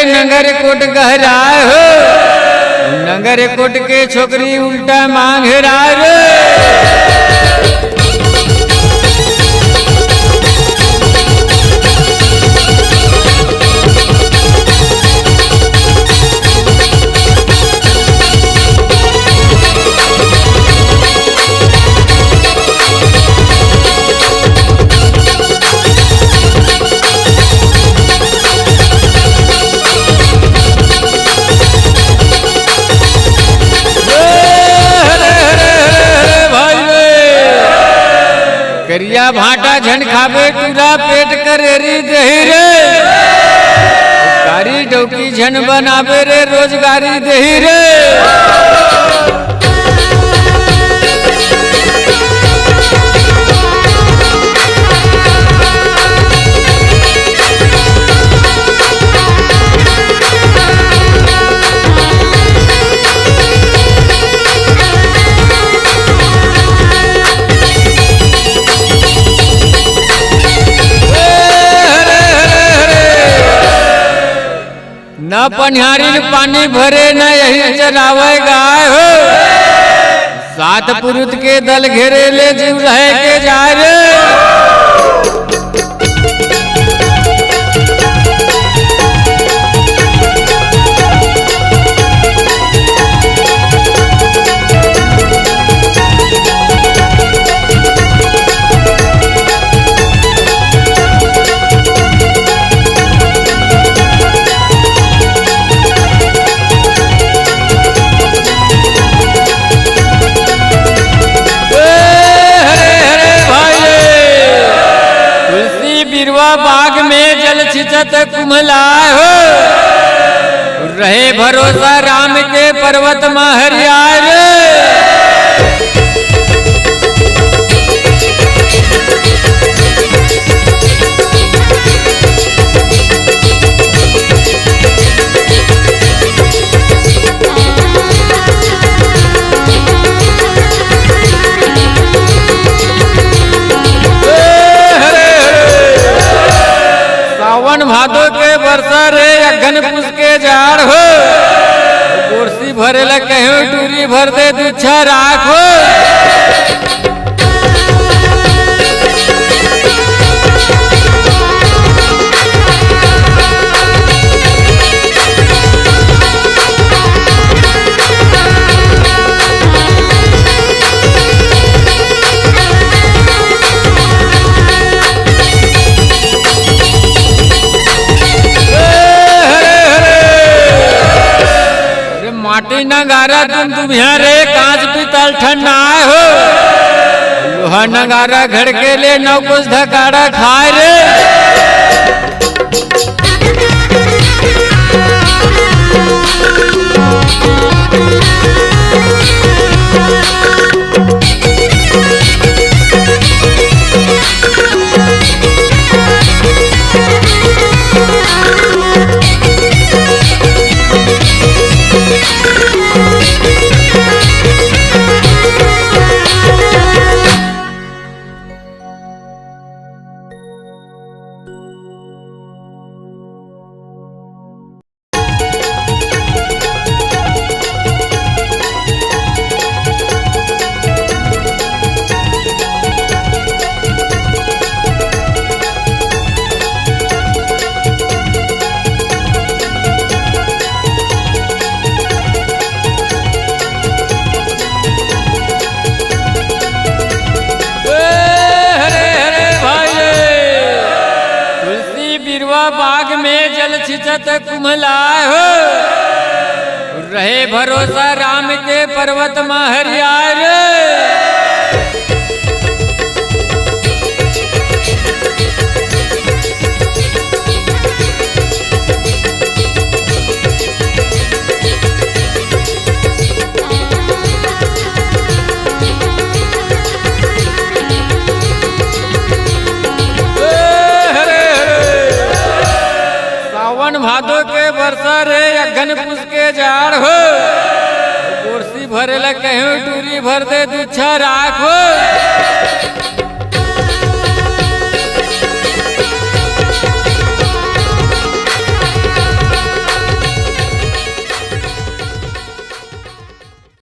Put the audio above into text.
नगर कोट गहराए हो, नगर कोट के छोकरी उल्टा मांग रे। करिया भाटा झन खाबे टूरा पेट करेरी दही रे, कारी डौकी झन बनाबे रे रोजगारी दही रे। न पनिहारी पानी भरे न यही चरावे गाय हो, सात पुरुष के दल घेरे ले जीव रहे के जाए रे। बाग में जल छिचत कुम्हलाए हो, रहे भरोसा राम के पर्वत महरियाए रे। सावन भादो के बरसा रे अघन पुस के जाड़ हो, कुर्सी भरे ला कहो टूरी भर दे दुच्छा राख हो। माटी नगारा तुम यहाँ रे कांच पीतल ठंडाए हो, लोहा नगारा घड़ के ले नौ कुछ धकाड़ा खाए रे। बाग में जल छिचत कुम्हलाए हो, रहे भरोसा राम के पर्वत महरियाए रे। भादो के बरसा रे अघन पुस के जाड़ हो, कुर्सी भरे ला कहो टूरी भर दे दुच्छा राख हो।